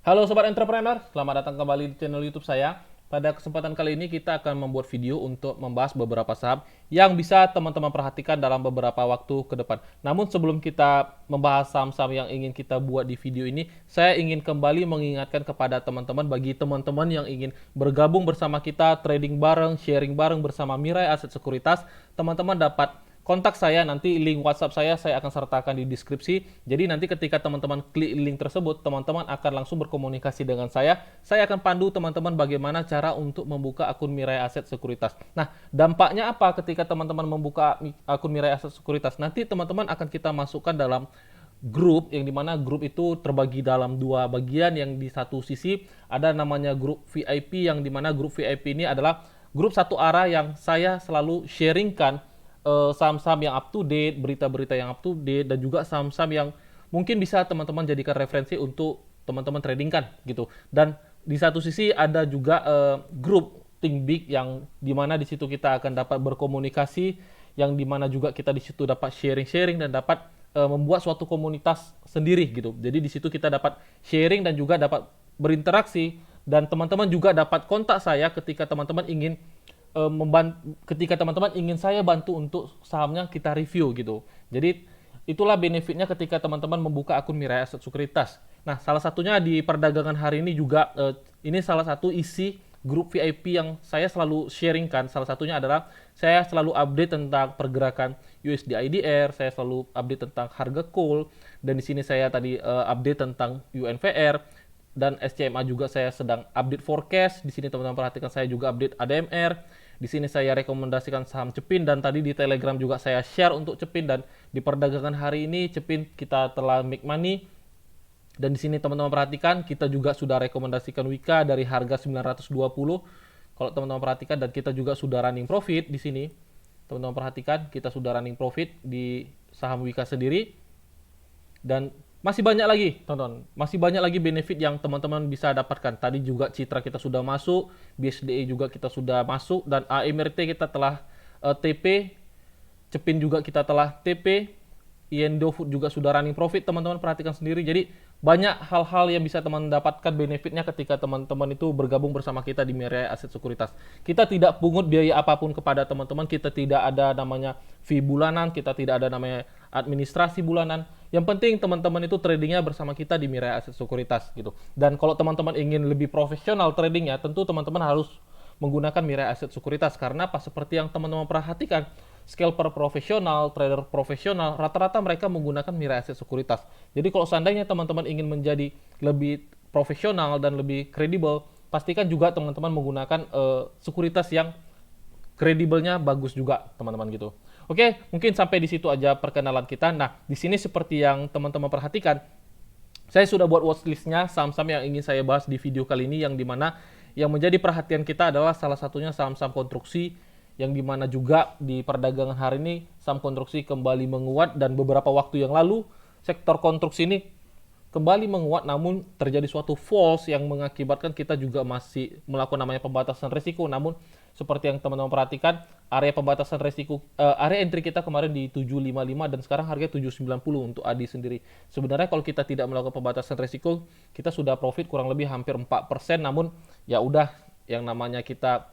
Halo Sobat Entrepreneur, selamat datang kembali di channel YouTube saya. Pada kesempatan kali ini kita akan membuat video untuk membahas beberapa saham yang bisa teman-teman perhatikan dalam beberapa waktu ke depan. Namun sebelum kita membahas saham-saham yang ingin kita buat di video ini, saya ingin kembali mengingatkan kepada teman-teman, bagi teman-teman yang ingin bergabung bersama kita, trading bareng, sharing bareng bersama Mirai Aset Sekuritas, teman-teman dapat kontak saya, nanti link WhatsApp saya akan sertakan di deskripsi. Jadi nanti ketika teman-teman klik link tersebut, teman-teman akan langsung berkomunikasi dengan saya. Saya akan pandu teman-teman bagaimana cara untuk membuka akun Mirai Aset Sekuritas. Nah, dampaknya apa ketika teman-teman membuka akun Mirai Aset Sekuritas? Nanti teman-teman akan kita masukkan dalam grup, yang dimana grup itu terbagi dalam dua bagian. Yang di satu sisi ada namanya grup VIP, yang dimana grup VIP ini adalah grup satu arah yang saya selalu sharingkan saham-saham yang up to date, berita-berita yang up to date, dan juga saham-saham yang mungkin bisa teman-teman jadikan referensi untuk teman-teman tradingkan gitu. Dan di satu sisi ada juga grup Think Big, yang dimana di situ kita akan dapat berkomunikasi, yang dimana juga kita di situ dapat sharing-sharing dan dapat membuat suatu komunitas sendiri gitu. Jadi di situ kita dapat sharing dan juga dapat berinteraksi, dan teman-teman juga dapat kontak saya ketika teman-teman ingin ketika teman-teman ingin saya bantu untuk sahamnya kita review gitu. Jadi itulah benefitnya ketika teman-teman membuka akun Mirai Aset Sekuritas. Nah, salah satunya di perdagangan hari ini juga, ini salah satu isi grup VIP yang saya selalu sharingkan. Salah satunya adalah saya selalu update tentang pergerakan USD IDR, saya selalu update tentang harga coal, dan di sini saya tadi update tentang UNVR, dan SCMA juga saya sedang update forecast. Di sini teman-teman perhatikan saya juga update ADMR. Di sini saya rekomendasikan saham Cepin, dan tadi di Telegram juga saya share untuk Cepin, dan di perdagangan hari ini Cepin kita telah make money. Dan di sini teman-teman perhatikan kita juga sudah rekomendasikan Wika dari harga 920. Kalau teman-teman perhatikan, dan kita juga sudah running profit di sini. Teman-teman perhatikan kita sudah running profit di saham Wika sendiri. Dan masih banyak lagi, tonton. Masih banyak lagi benefit yang teman-teman bisa dapatkan. Tadi juga Citra kita sudah masuk, BSDE juga kita sudah masuk, dan AMRT kita telah TP, Cepin juga kita telah TP, Indofood juga sudah running profit, teman-teman perhatikan sendiri. Jadi banyak hal-hal yang bisa teman dapatkan benefitnya ketika teman-teman itu bergabung bersama kita di Mirai Aset Sekuritas. Kita tidak pungut biaya apapun kepada teman-teman, kita tidak ada namanya fee bulanan, kita tidak ada namanya administrasi bulanan. Yang penting teman-teman itu tradingnya bersama kita di Mirai Aset Sekuritas gitu. Dan kalau teman-teman ingin lebih profesional tradingnya, tentu teman-teman harus menggunakan Mirai Aset Sekuritas. Karena apa? Seperti yang teman-teman perhatikan, scalper profesional, trader profesional, rata-rata mereka menggunakan Mirai Aset Sekuritas. Jadi kalau seandainya teman-teman ingin menjadi lebih profesional dan lebih kredibel, pastikan juga teman-teman menggunakan sekuritas yang kredibelnya bagus juga, teman-teman gitu. Oke, mungkin sampai di situ aja perkenalan kita. Nah, di sini seperti yang teman-teman perhatikan, saya sudah buat watchlistnya saham-saham yang ingin saya bahas di video kali ini, yang dimana yang menjadi perhatian kita adalah salah satunya saham-saham konstruksi, yang dimana juga di perdagangan hari ini saham konstruksi kembali menguat, dan beberapa waktu yang lalu sektor konstruksi ini kembali menguat, namun terjadi suatu false yang mengakibatkan kita juga masih melakukan namanya pembatasan risiko. Namun seperti yang teman-teman perhatikan, area pembatasan risiko, area entry kita kemarin di 755, dan sekarang harga 790 untuk ADI sendiri. Sebenarnya kalau kita tidak melakukan pembatasan risiko, kita sudah profit kurang lebih hampir 4%. Namun ya udah, yang namanya kita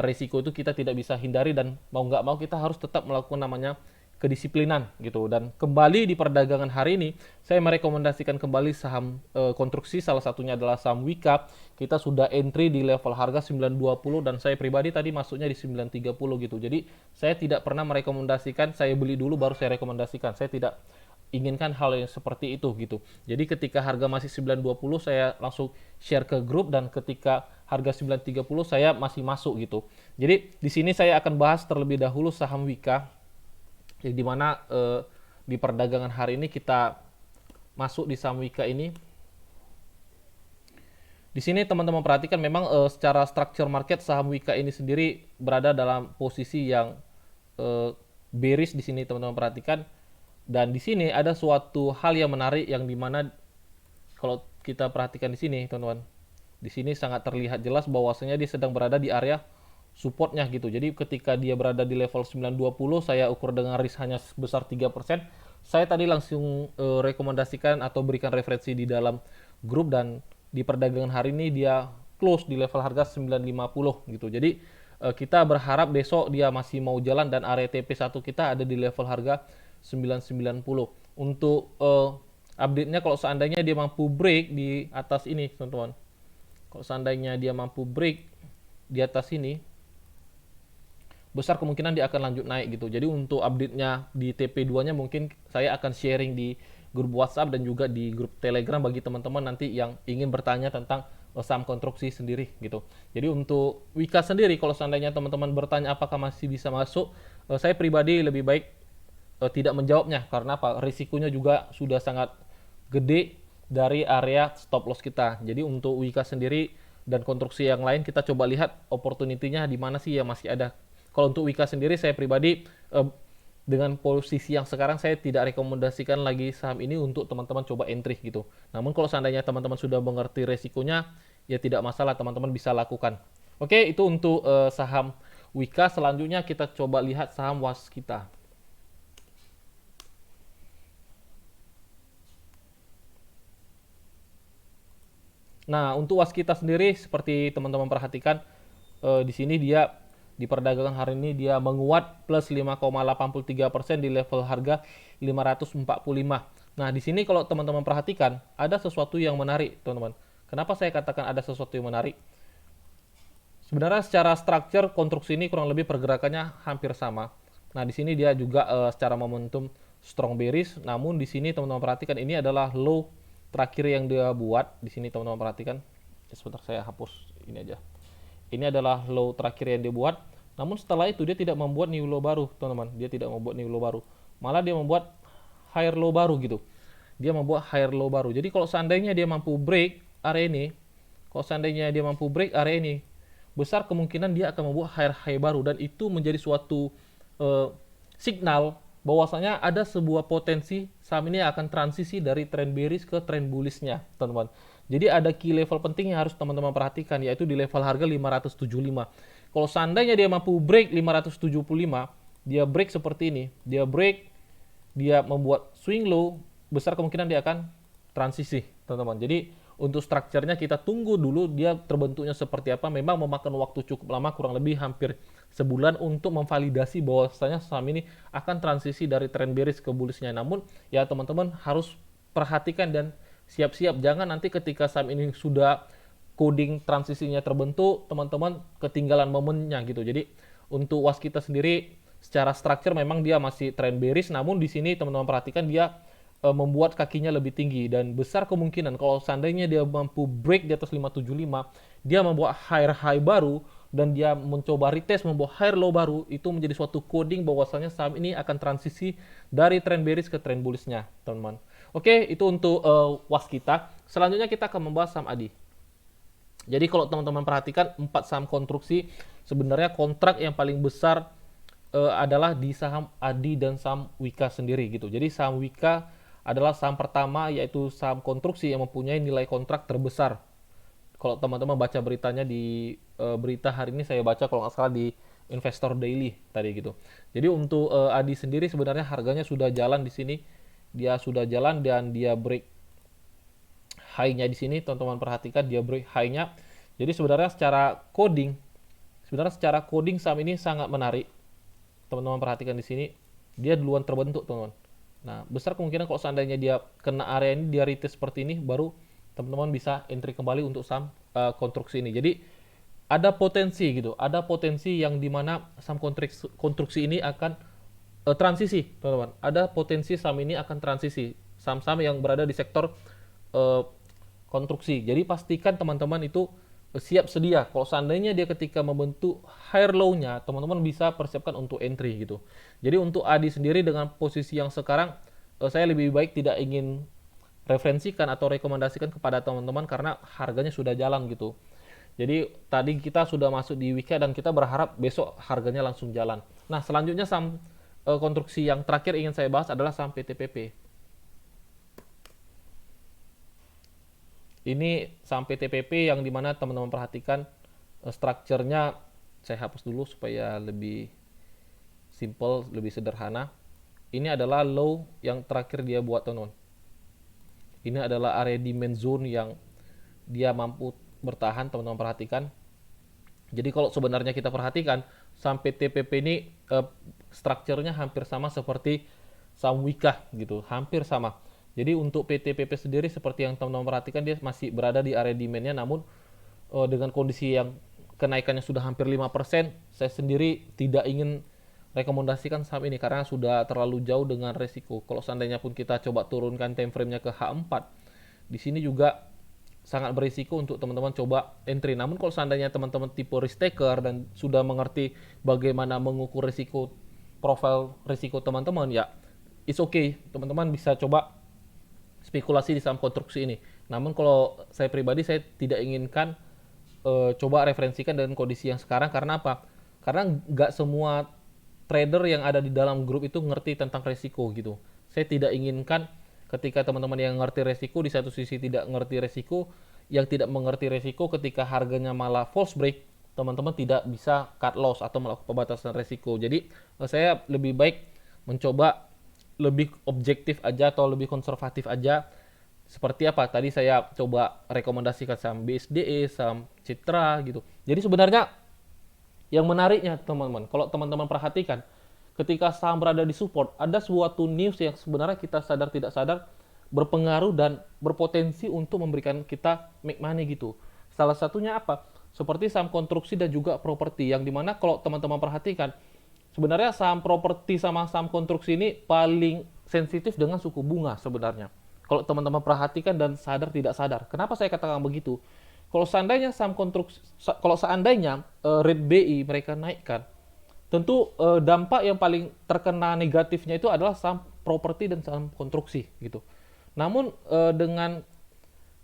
risiko itu kita tidak bisa hindari, dan mau nggak mau kita harus tetap melakukan namanya kedisiplinan gitu. Dan kembali di perdagangan hari ini saya merekomendasikan kembali saham konstruksi, salah satunya adalah saham Wika. Kita sudah entry di level harga 920, dan saya pribadi tadi masuknya di 930 gitu. Jadi saya tidak pernah merekomendasikan saya beli dulu baru saya rekomendasikan. Saya tidak inginkan hal yang seperti itu gitu. Jadi ketika harga masih 920 saya langsung share ke grup, dan ketika harga 930 saya masih masuk gitu. Jadi di sini saya akan bahas terlebih dahulu saham Wika, yang dimana di perdagangan hari ini kita masuk di saham Wika ini. Di sini teman-teman perhatikan memang secara structure market saham Wika ini sendiri berada dalam posisi yang bearish di sini, teman-teman perhatikan. Dan di sini ada suatu hal yang menarik, yang dimana kalau kita perhatikan di sini, teman-teman, di sini sangat terlihat jelas bahwasanya dia sedang berada di area supportnya gitu. Jadi ketika dia berada di level 920, saya ukur dengan risk hanya sebesar 3%. Saya tadi langsung rekomendasikan atau berikan referensi di dalam grup, dan di perdagangan hari ini dia close di level harga 950 gitu. Jadi kita berharap besok dia masih mau jalan dan area TP1 kita ada di level harga 990. Untuk update-nya kalau seandainya dia mampu break di atas ini, teman-teman. Kalau seandainya dia mampu break di atas ini, besar kemungkinan dia akan lanjut naik gitu. Jadi untuk update-nya di TP2-nya mungkin saya akan sharing di grup WhatsApp dan juga di grup Telegram bagi teman-teman nanti yang ingin bertanya tentang saham konstruksi sendiri gitu. Jadi untuk Wika sendiri kalau seandainya teman-teman bertanya apakah masih bisa masuk, saya pribadi lebih baik tidak menjawabnya karena apa? Risikonya juga sudah sangat gede dari area stop loss kita. Jadi untuk Wika sendiri dan konstruksi yang lain kita coba lihat opportunity-nya di mana sih yang masih ada. Kalau untuk Wika sendiri saya pribadi dengan posisi yang sekarang saya tidak rekomendasikan lagi saham ini untuk teman-teman coba entry gitu. Namun kalau seandainya teman-teman sudah mengerti resikonya, ya tidak masalah teman-teman bisa lakukan. Oke, itu untuk saham Wika. Selanjutnya kita coba lihat saham Waskita. Nah, untuk Waskita sendiri seperti teman-teman perhatikan di sini dia di perdagangan hari ini dia menguat plus 5,83% di level harga 545. Nah, di sini kalau teman-teman perhatikan ada sesuatu yang menarik, teman-teman. Kenapa saya katakan ada sesuatu yang menarik? Sebenarnya secara struktur konstruksi ini kurang lebih pergerakannya hampir sama. Nah, di sini dia juga secara momentum strong bearish, namun di sini teman-teman perhatikan ini adalah low terakhir yang dia buat. Di sini teman-teman perhatikan. Sebentar saya hapus ini aja. Ini adalah low terakhir yang dia buat. Namun setelah itu dia tidak membuat new low baru, teman-teman. Dia tidak membuat new low baru. Malah dia membuat higher low baru gitu. Dia membuat higher low baru. Jadi kalau seandainya dia mampu break area ini, besar kemungkinan dia akan membuat higher high baru dan itu menjadi suatu signal bahwasanya ada sebuah potensi saham ini akan transisi dari trend bearish ke trend bullishnya, teman-teman. Jadi ada key level penting yang harus teman-teman perhatikan, yaitu di level harga 575. Kalau seandainya dia mampu break 575, dia break seperti ini, dia membuat swing low, besar kemungkinan dia akan transisi, teman-teman. Jadi untuk strukturnya kita tunggu dulu dia terbentuknya seperti apa. Memang memakan waktu cukup lama, kurang lebih hampir sebulan untuk memvalidasi bahwasanya saham ini akan transisi dari trend bearish ke bullishnya. Namun ya teman-teman harus perhatikan dan siap-siap, jangan nanti ketika saham ini sudah coding transisinya terbentuk, teman-teman ketinggalan momennya gitu. Jadi untuk Waskita sendiri secara struktur memang dia masih trend bearish, namun di sini teman-teman perhatikan dia membuat kakinya lebih tinggi dan besar kemungkinan kalau seandainya dia mampu break di atas 575, dia membuat higher high baru dan dia mencoba retest membuat higher low baru, itu menjadi suatu coding bahwasanya saham ini akan transisi dari trend bearish ke trend bullishnya, teman-teman. Oke, itu untuk Waskita. Selanjutnya kita akan membahas saham ADI. Jadi kalau teman-teman perhatikan 4 saham konstruksi, sebenarnya kontrak yang paling besar adalah di saham ADI dan saham Wika sendiri gitu. Jadi saham Wika adalah saham pertama, yaitu saham konstruksi yang mempunyai nilai kontrak terbesar. Kalau teman-teman baca beritanya di berita hari ini, saya baca kalau nggak salah di Investor Daily tadi gitu. Jadi untuk ADI sendiri sebenarnya harganya sudah jalan di sini, dia sudah jalan dan dia break high-nya di sini, teman-teman perhatikan dia break high-nya. Jadi sebenarnya secara coding saham ini sangat menarik. Teman-teman perhatikan di sini, dia duluan terbentuk, teman-teman. Nah, besar kemungkinan kalau seandainya dia kena area ini, dia retest seperti ini, baru teman-teman bisa entry kembali untuk saham konstruksi ini. Jadi ada potensi gitu, ada potensi yang dimana saham konstruksi ini akan transisi, teman-teman. Ada potensi saham ini akan transisi, saham-saham yang berada di sektor konstruksi. Jadi pastikan teman-teman itu siap sedia. Kalau seandainya dia ketika membentuk higher low-nya, teman-teman bisa persiapkan untuk entry gitu. Jadi untuk ADI sendiri dengan posisi yang sekarang, saya lebih baik tidak ingin referensikan atau rekomendasikan kepada teman-teman karena harganya sudah jalan gitu. Jadi tadi kita sudah masuk di Wika dan kita berharap besok harganya langsung jalan. Nah, selanjutnya saham konstruksi yang terakhir ingin saya bahas adalah saham PTPP. Ini saham PTPP yang dimana teman-teman perhatikan strukturnya, saya hapus dulu supaya lebih simple, lebih sederhana. Ini adalah low yang terakhir dia buat, teman-teman. Ini adalah area demand zone yang dia mampu bertahan, teman-teman perhatikan. Jadi kalau sebenarnya kita perhatikan, saham PTPP ini strukturnya hampir sama seperti saham Wika gitu, hampir sama. Jadi untuk PTPP sendiri seperti yang teman-teman perhatikan, dia masih berada di area demand-nya, namun dengan kondisi yang kenaikannya sudah hampir 5%, saya sendiri tidak ingin rekomendasikan saham ini karena sudah terlalu jauh dengan resiko. Kalau seandainya pun kita coba turunkan time frame-nya ke H4, di sini juga sangat berisiko untuk teman-teman coba entry. Namun kalau seandainya teman-teman tipe risk taker dan sudah mengerti bagaimana mengukur risiko, profil risiko teman-teman, ya it's okay, teman-teman bisa coba spekulasi di saham konstruksi ini. Namun kalau saya pribadi, saya tidak inginkan coba referensikan dengan kondisi yang sekarang. Karena apa? Karena nggak semua trader yang ada di dalam grup itu ngerti tentang resiko gitu. Saya tidak inginkan ketika teman-teman yang ngerti resiko di satu sisi tidak ngerti resiko, yang tidak mengerti resiko ketika harganya malah false break, teman-teman tidak bisa cut loss atau melakukan pembatasan resiko. Jadi saya lebih baik mencoba lebih objektif aja atau lebih konservatif aja. Seperti apa? Tadi saya coba rekomendasikan saham BSDE, saham Citra gitu. Jadi sebenarnya yang menariknya teman-teman, kalau teman-teman perhatikan, ketika saham berada di support, ada suatu news yang sebenarnya kita sadar tidak sadar berpengaruh dan berpotensi untuk memberikan kita make money gitu. Salah satunya apa? Seperti saham konstruksi dan juga properti, yang dimana kalau teman-teman perhatikan, sebenarnya saham properti sama saham konstruksi ini paling sensitif dengan suku bunga sebenarnya. Kalau teman-teman perhatikan dan sadar tidak sadar. Kenapa saya katakan begitu? Kalau seandainya saham konstruksi, kalau seandainya rate BI mereka naikkan, tentu dampak yang paling terkena negatifnya itu adalah saham properti dan saham konstruksi gitu. Namun dengan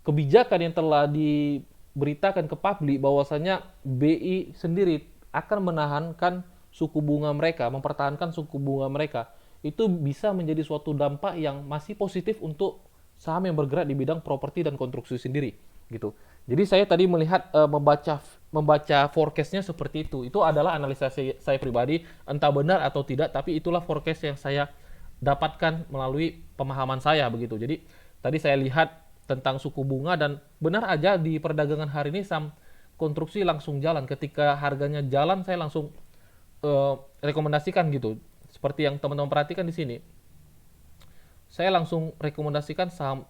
kebijakan yang telah diberitakan ke publik bahwasanya BI sendiri akan menahankan suku bunga mereka, mempertahankan suku bunga mereka, itu bisa menjadi suatu dampak yang masih positif untuk saham yang bergerak di bidang properti dan konstruksi sendiri gitu. Jadi saya tadi melihat membaca forecastnya seperti itu. Itu adalah analisa saya pribadi, entah benar atau tidak, tapi itulah forecast yang saya dapatkan melalui pemahaman saya begitu. Jadi tadi saya lihat tentang suku bunga dan benar aja di perdagangan hari ini saham konstruksi langsung jalan. Ketika harganya jalan, saya langsung rekomendasikan gitu. Seperti yang teman-teman perhatikan di sini, saya langsung rekomendasikan saham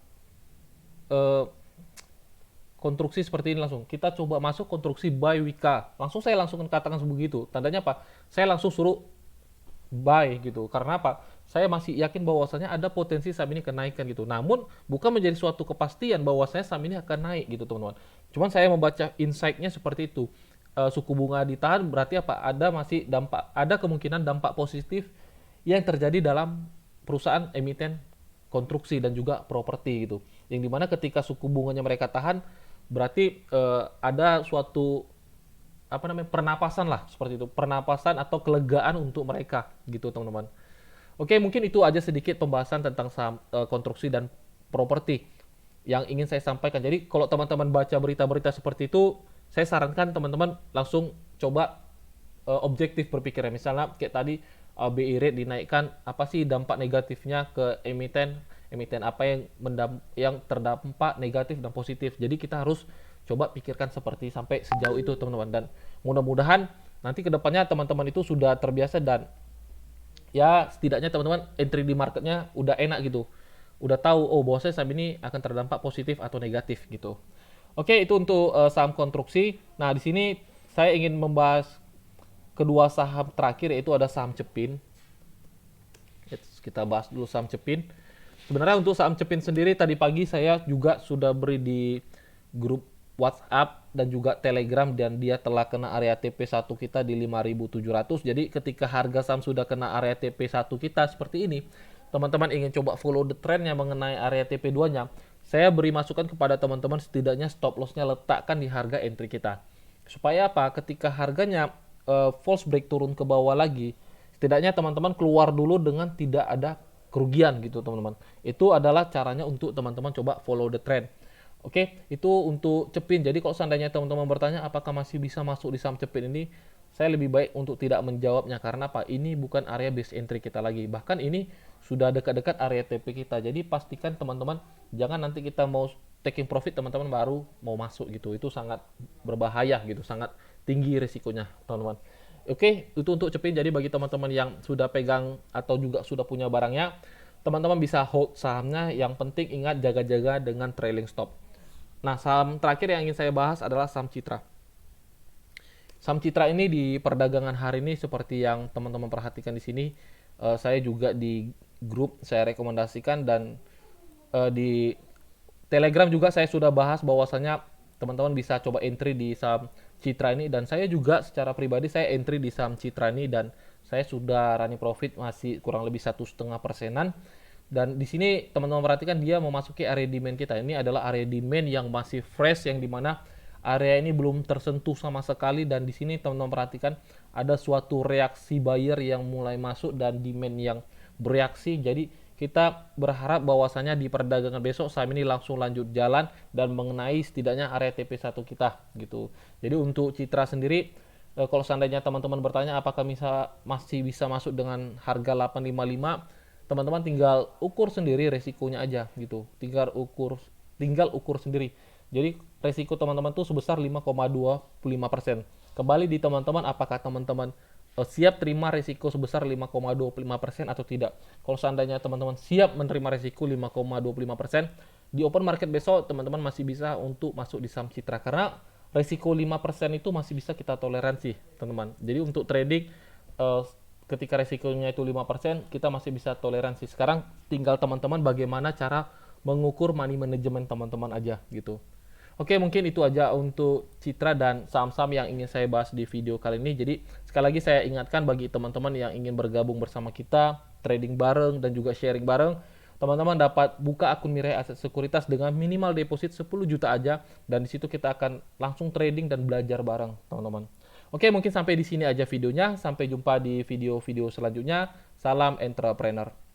konstruksi seperti ini langsung. Kita coba masuk konstruksi buy Wika. Langsung saya langsung katakan begitu. Tandanya apa? Saya langsung suruh buy gitu. Karena apa? Saya masih yakin bahwasanya ada potensi saham ini kenaikan gitu. Namun bukan menjadi suatu kepastian bahwasanya saham ini akan naik gitu teman-teman. Cuman saya membaca insight-nya seperti itu. Suku bunga ditahan berarti apa? Ada kemungkinan dampak positif yang terjadi dalam perusahaan emiten konstruksi dan juga properti gitu. Yang dimana ketika suku bunganya mereka tahan, berarti ada suatu pernapasan lah seperti itu, pernapasan atau kelegaan untuk mereka gitu teman-teman. Oke, mungkin itu aja sedikit pembahasan tentang saham konstruksi dan properti yang ingin saya sampaikan. Jadi kalau teman-teman baca berita-berita seperti itu, saya sarankan teman-teman langsung coba objektif berpikirnya. Misalnya kayak tadi BI rate dinaikkan, apa sih dampak negatifnya ke emiten apa yang terdampak negatif dan positif. Jadi kita harus coba pikirkan seperti sampai sejauh itu teman-teman, dan mudah-mudahan nanti kedepannya teman-teman itu sudah terbiasa dan ya setidaknya teman-teman entry di marketnya udah enak gitu, udah tahu oh bahwasanya saham ini akan terdampak positif atau negatif gitu. Oke, itu untuk saham konstruksi. Nah di sini saya ingin membahas kedua saham terakhir, yaitu ada saham Cepin. Kita bahas dulu saham Cepin. Sebenarnya untuk saham Cepin sendiri tadi pagi saya juga sudah beri di grup WhatsApp dan juga Telegram, dan dia telah kena area TP1 kita di 5.700. Jadi ketika harga saham sudah kena area TP1 kita seperti ini, teman-teman ingin coba follow the trend yang mengenai area TP2-nya, saya beri masukan kepada teman-teman setidaknya stop loss-nya letakkan di harga entry kita. Supaya apa? Ketika harganya false break turun ke bawah lagi, setidaknya teman-teman keluar dulu dengan tidak ada kerugian gitu teman-teman. Itu adalah caranya untuk teman-teman coba follow the trend. Oke, itu untuk Cepin. Jadi kalau seandainya teman-teman bertanya apakah masih bisa masuk di saham Cepin ini, saya lebih baik untuk tidak menjawabnya. Karena apa? Ini bukan area base entry kita lagi. Bahkan ini sudah dekat-dekat area TP kita. Jadi pastikan teman-teman jangan nanti kita mau taking profit teman-teman baru mau masuk gitu. Itu sangat berbahaya gitu, sangat tinggi risikonya teman-teman. Oke, itu untuk cepin. Jadi bagi teman-teman yang sudah pegang atau juga sudah punya barangnya, teman-teman bisa hold sahamnya. Yang penting ingat jaga-jaga dengan trailing stop. Nah, saham terakhir yang ingin saya bahas adalah saham Citra. Saham Citra ini di perdagangan hari ini seperti yang teman-teman perhatikan di sini, saya juga di grup saya rekomendasikan, dan di Telegram juga saya sudah bahas bahwasanya teman-teman bisa coba entry di saham Citra ini, dan saya juga secara pribadi saya entry di saham Citra ini dan saya sudah running profit masih kurang lebih 1,5%-an. Dan di sini teman-teman perhatikan dia memasuki area demand kita. Ini adalah area demand yang masih fresh, yang dimana area ini belum tersentuh sama sekali, dan di sini teman-teman perhatikan ada suatu reaksi buyer yang mulai masuk dan demand yang bereaksi. Jadi kita berharap bahwasanya di perdagangan besok saham ini langsung lanjut jalan dan mengenai setidaknya area TP1 kita gitu. Jadi untuk Citra sendiri, kalau seandainya teman-teman bertanya apakah masih bisa masuk dengan harga 855, teman-teman tinggal ukur sendiri resikonya aja gitu. Tinggal ukur sendiri. Jadi resiko teman-teman tuh sebesar 5,25%. Kembali di teman-teman apakah teman-teman siap terima resiko sebesar 5,25% atau tidak. Kalau seandainya teman-teman siap menerima resiko 5,25%, di open market besok teman-teman masih bisa untuk masuk di saham Citra, karena resiko 5% itu masih bisa kita toleransi, teman-teman. Jadi untuk trading ketika resikonya itu 5%, kita masih bisa toleransi. Sekarang tinggal teman-teman bagaimana cara mengukur money management teman-teman aja gitu. Oke, mungkin itu aja untuk Citra dan saham-saham yang ingin saya bahas di video kali ini. Jadi sekali lagi saya ingatkan bagi teman-teman yang ingin bergabung bersama kita, trading bareng dan juga sharing bareng, teman-teman dapat buka akun Mirai Aset Sekuritas dengan minimal deposit 10 juta aja, dan di situ kita akan langsung trading dan belajar bareng, teman-teman. Oke, mungkin sampai di sini aja videonya. Sampai jumpa di video-video selanjutnya. Salam entrepreneur.